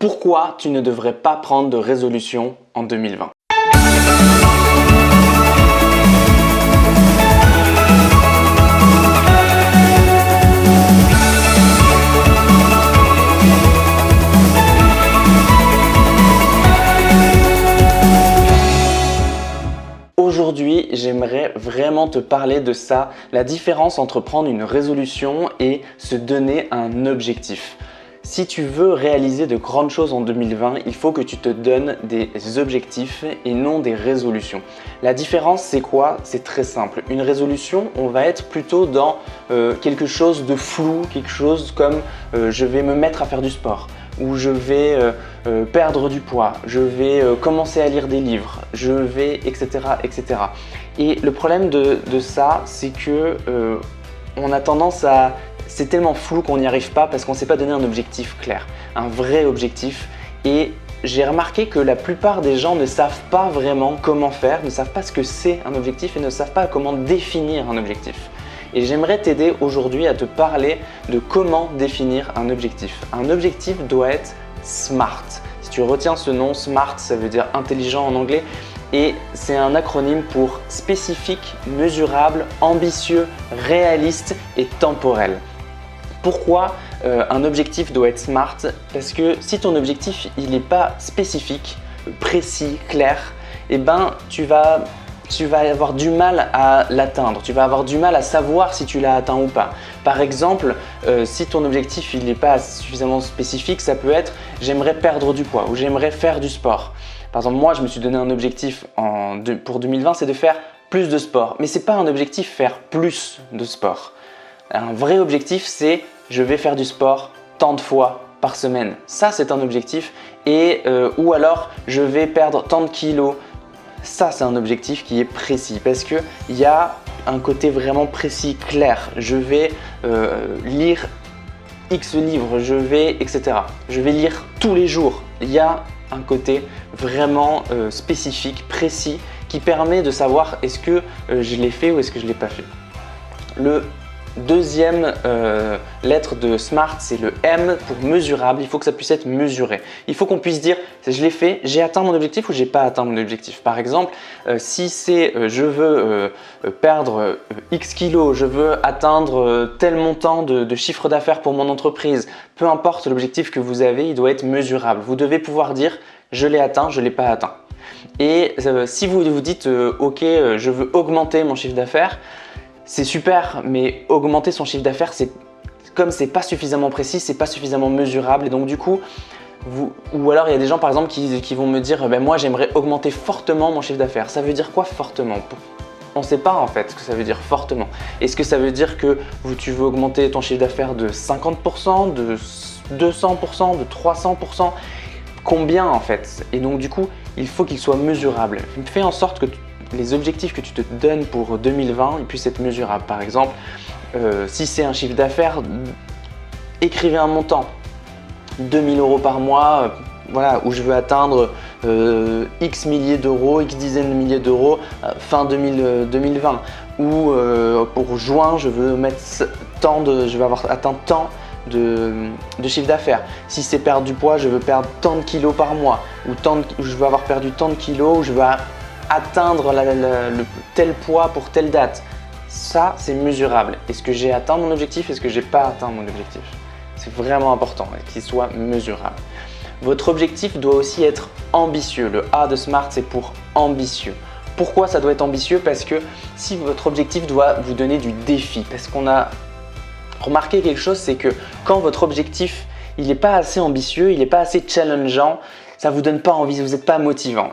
Pourquoi tu ne devrais pas prendre de résolution en 2020? Aujourd'hui, j'aimerais vraiment te parler de ça, la différence entre prendre une résolution et se donner un objectif. Si tu veux réaliser de grandes choses en 2020, il faut que tu te donnes des objectifs et non des résolutions. La différence, c'est quoi? C'est très simple. Une résolution, on va être plutôt dans quelque chose de flou, quelque chose comme je vais me mettre à faire du sport, ou je vais perdre du poids, je vais commencer à lire des livres, je vais, etc. etc. Et le problème de ça, c'est que on a tendance à... C'est tellement flou qu'on n'y arrive pas parce qu'on ne s'est pas donné un objectif clair, un vrai objectif. Et j'ai remarqué que la plupart des gens ne savent pas vraiment comment faire, ne savent pas ce que c'est un objectif et ne savent pas comment définir un objectif. Et j'aimerais t'aider aujourd'hui à te parler de comment définir un objectif. Un objectif doit être SMART. Si tu retiens ce nom, SMART, ça veut dire intelligent en anglais. Et c'est un acronyme pour spécifique, mesurable, ambitieux, réaliste et temporel. Pourquoi un objectif doit être SMART? Parce que si ton objectif il n'est pas spécifique, précis, clair, eh ben, tu vas avoir du mal à l'atteindre, tu vas avoir du mal à savoir si tu l'as atteint ou pas. Par exemple, si ton objectif il n'est pas suffisamment spécifique, ça peut être j'aimerais perdre du poids ou j'aimerais faire du sport. Par exemple, moi je me suis donné un objectif pour 2020, c'est de faire plus de sport. Mais ce n'est pas un objectif faire plus de sport. Un vrai objectif, c'est je vais faire du sport tant de fois par semaine. Ça, c'est un objectif. Ou alors, je vais perdre tant de kilos. Ça, c'est un objectif qui est précis parce qu'il y a un côté vraiment précis, clair. Je vais lire X livres, etc. Je vais lire tous les jours. Il y a un côté vraiment spécifique, précis, qui permet de savoir est-ce que je l'ai fait ou est-ce que je ne l'ai pas fait. Le deuxième lettre de SMART, c'est le M pour mesurable. Il faut que ça puisse être mesuré. Il faut qu'on puisse dire je l'ai fait, j'ai atteint mon objectif ou j'ai pas atteint mon objectif. Par exemple, si c'est je veux perdre X kilos, je veux atteindre tel montant de chiffre d'affaires pour mon entreprise, peu importe l'objectif que vous avez, il doit être mesurable. Vous devez pouvoir dire je l'ai atteint, je l'ai pas atteint. Et si vous vous dites ok, je veux augmenter mon chiffre d'affaires, c'est super, mais augmenter son chiffre d'affaires, comme c'est pas suffisamment précis, c'est pas suffisamment mesurable. Et donc du coup, ou alors il y a des gens par exemple qui vont me dire moi j'aimerais augmenter fortement mon chiffre d'affaires. Ça veut dire quoi fortement? On ne sait pas en fait ce que ça veut dire fortement. Est-ce que ça veut dire que tu veux augmenter ton chiffre d'affaires de 50%, de 200%, de 300%? Combien en fait? Et donc du coup, il faut qu'il soit mesurable. Fais en sorte que les objectifs que tu te donnes pour 2020 ils puissent être mesurables. Par exemple, si c'est un chiffre d'affaires, écrivez un montant, 2000 € par mois, voilà, où je veux atteindre X milliers d'euros, X dizaines de milliers d'euros fin 2020. Ou pour juin, je veux avoir atteint tant de chiffre d'affaires. Si c'est perdre du poids, je veux perdre tant de kilos par mois, ou je veux avoir perdu tant de kilos, ou je veux atteindre le tel poids pour telle date. Ça, c'est mesurable. Est-ce que j'ai atteint mon objectif? Est-ce que j'ai pas atteint mon objectif? C'est vraiment important qu'il soit mesurable. Votre objectif doit aussi être ambitieux. Le A de SMART, c'est pour ambitieux. Pourquoi ça doit être ambitieux? Parce que si votre objectif doit vous donner du défi, parce qu'on a remarqué quelque chose, c'est que quand votre objectif il n'est pas assez ambitieux, il n'est pas assez challengeant, ça ne vous donne pas envie, vous n'êtes pas motivant.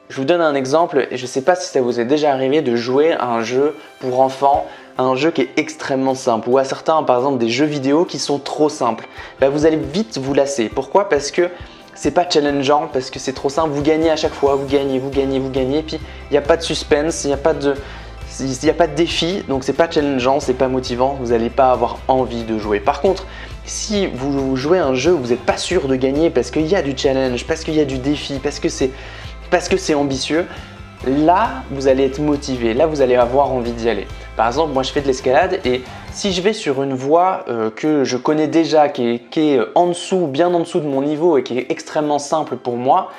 Je vous donne un exemple et je ne sais pas si ça vous est déjà arrivé de jouer à un jeu pour enfants, un jeu qui est extrêmement simple, ou à certains par exemple des jeux vidéo qui sont trop simples. Là, vous allez vite vous lasser. Pourquoi? Parce que c'est pas challengeant, parce que c'est trop simple, vous gagnez à chaque fois, vous gagnez, et puis il n'y a pas de suspense, il n'y a pas de défi, donc c'est pas challengeant, c'est pas motivant, vous n'allez pas avoir envie de jouer. Par contre, si vous jouez à un jeu où vous n'êtes pas sûr de gagner parce qu'il y a du challenge, parce qu'il y a du défi, parce que c'est ambitieux, là, vous allez être motivé, là, vous allez avoir envie d'y aller. Par exemple, moi, je fais de l'escalade et si je vais sur une voie que je connais déjà, qui est en dessous, bien en dessous de mon niveau et qui est extrêmement simple pour moi,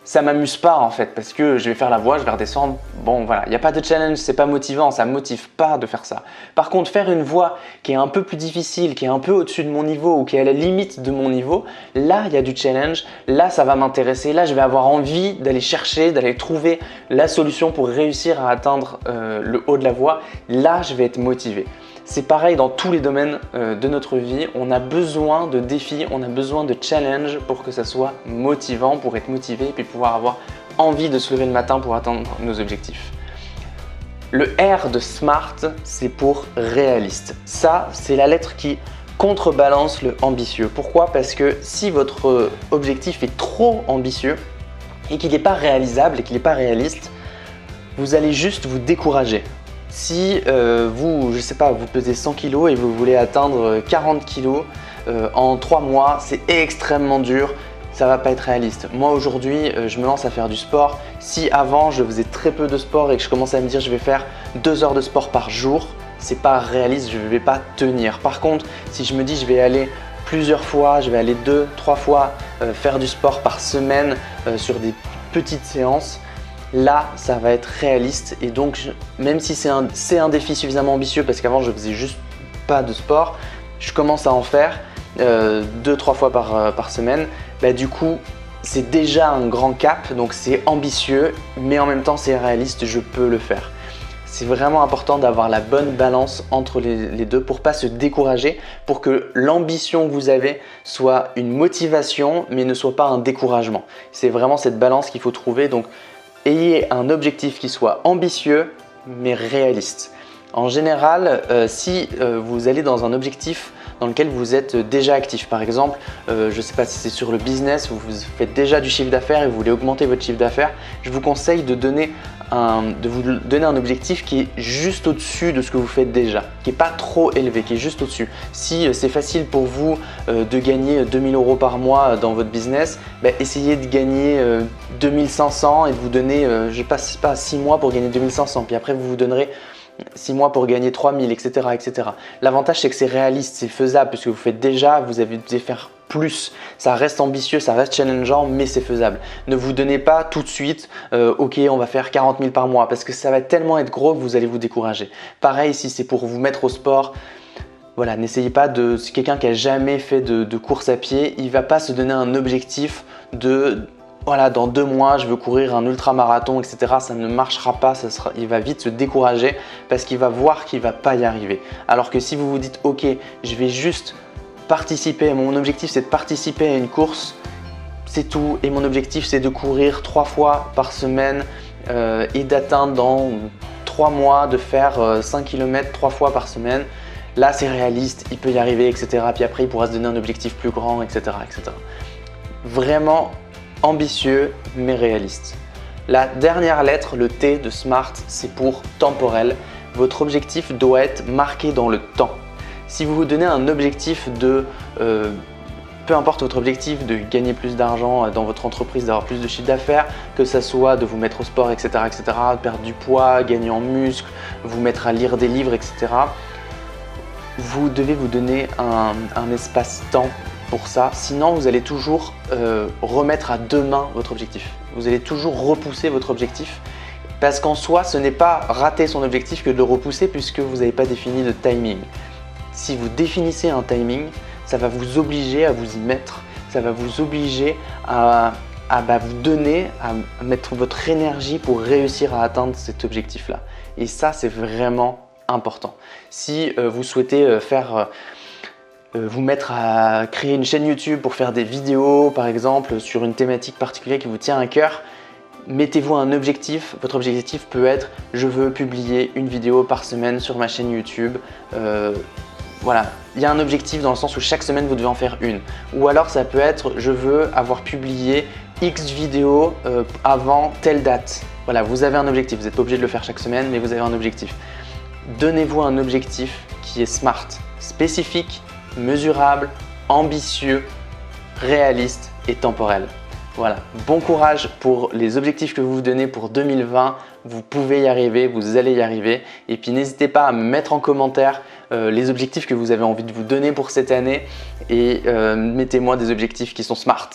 ça m'amuse pas en fait parce que je vais faire la voie, je vais redescendre. Bon voilà, il n'y a pas de challenge, c'est pas motivant, ça me motive pas de faire ça. Par contre, faire une voie qui est un peu plus difficile, qui est un peu au-dessus de mon niveau ou qui est à la limite de mon niveau, là il y a du challenge, là ça va m'intéresser, là je vais avoir envie d'aller chercher, d'aller trouver la solution pour réussir à atteindre le haut de la voie. Là je vais être motivé. C'est pareil dans tous les domaines de notre vie, on a besoin de défis, on a besoin de challenges pour que ça soit motivant, pour être motivé et puis pouvoir avoir envie de se lever le matin pour atteindre nos objectifs. Le R de SMART, c'est pour réaliste. Ça, c'est la lettre qui contrebalance le ambitieux. Pourquoi? Parce que si votre objectif est trop ambitieux et qu'il n'est pas réalisable et qu'il n'est pas réaliste, vous allez juste vous décourager. Si vous pesez 100 kg et vous voulez atteindre 40 kg en 3 mois, c'est extrêmement dur, ça ne va pas être réaliste. Moi aujourd'hui, je me lance à faire du sport. Si avant je faisais très peu de sport et que je commençais à me dire je vais faire 2 heures de sport par jour, c'est pas réaliste, je ne vais pas tenir. Par contre, si je me dis je vais aller plusieurs fois, je vais aller 2-3 fois faire du sport par semaine sur des petites séances, là, ça va être réaliste et donc même si c'est un défi suffisamment ambitieux parce qu'avant je faisais juste pas de sport, je commence à en faire 2-3 fois par semaine, bah, du coup c'est déjà un grand cap, donc c'est ambitieux mais en même temps c'est réaliste, je peux le faire. C'est vraiment important d'avoir la bonne balance entre les deux pour ne pas se décourager, pour que l'ambition que vous avez soit une motivation mais ne soit pas un découragement. C'est vraiment cette balance qu'il faut trouver. Donc ayez un objectif qui soit ambitieux mais réaliste. En général, si vous allez dans un objectif dans lequel vous êtes déjà actif, par exemple, je ne sais pas si c'est sur le business, vous faites déjà du chiffre d'affaires et vous voulez augmenter votre chiffre d'affaires, je vous conseille de vous donner un objectif qui est juste au-dessus de ce que vous faites déjà, qui n'est pas trop élevé, qui est juste au-dessus. Si c'est facile pour vous de gagner 2000 € par mois dans votre business, essayez de gagner 2500 et de vous donner, je ne sais pas 6 mois pour gagner 2500, puis après vous vous donnerez 6 mois pour gagner 3000, etc. etc. L'avantage, c'est que c'est réaliste, c'est faisable, puisque vous faites déjà, vous devez faire plus. Ça reste ambitieux, ça reste challengeant, mais c'est faisable. Ne vous donnez pas tout de suite, ok, on va faire 40 000 par mois, parce que ça va tellement être gros que vous allez vous décourager. Pareil, si c'est pour vous mettre au sport, voilà, n'essayez pas de… Si quelqu'un qui n'a jamais fait de course à pied, il ne va pas se donner un objectif de… Voilà, dans 2 mois, je veux courir un ultra-marathon, etc. Ça ne marchera pas, il va vite se décourager parce qu'il va voir qu'il ne va pas y arriver. Alors que si vous vous dites, ok, je vais juste participer, mon objectif c'est de participer à une course, c'est tout. Et mon objectif c'est de courir 3 fois par semaine et d'atteindre dans 3 mois, de faire 5 km 3 fois par semaine. Là, c'est réaliste, il peut y arriver, etc. Puis après, il pourra se donner un objectif plus grand, etc. etc. Vraiment ambitieux mais réaliste. La dernière lettre, le T de SMART, c'est pour temporel. Votre objectif doit être marqué dans le temps. Si vous vous donnez un objectif de, peu importe votre objectif, de gagner plus d'argent dans votre entreprise, d'avoir plus de chiffre d'affaires, que ça soit de vous mettre au sport, etc., etc., perdre du poids, gagner en muscle, vous mettre à lire des livres, etc., vous devez vous donner un espace-temps pour ça, sinon vous allez toujours remettre à demain votre objectif. Vous allez toujours repousser votre objectif parce qu'en soi, ce n'est pas rater son objectif que de le repousser puisque vous n'avez pas défini de timing. Si vous définissez un timing, ça va vous obliger à vous y mettre, ça va vous obliger à vous donner, à mettre votre énergie pour réussir à atteindre cet objectif-là. Et ça, c'est vraiment important. Si vous souhaitez vous mettre à créer une chaîne YouTube pour faire des vidéos par exemple sur une thématique particulière qui vous tient à cœur, mettez-vous un objectif. Votre objectif peut être je veux publier une vidéo par semaine sur ma chaîne YouTube. Voilà, il y a un objectif dans le sens où chaque semaine vous devez en faire une. Ou alors ça peut être je veux avoir publié X vidéos avant telle date. Voilà, vous avez un objectif, vous n'êtes pas obligé de le faire chaque semaine mais vous avez un objectif. Donnez-vous un objectif qui est SMART, spécifique, mesurable, ambitieux, réaliste et temporel. Voilà, bon courage pour les objectifs que vous vous donnez pour 2020. Vous pouvez y arriver, vous allez y arriver. Et puis n'hésitez pas à me mettre en commentaire les objectifs que vous avez envie de vous donner pour cette année et mettez-moi des objectifs qui sont smart.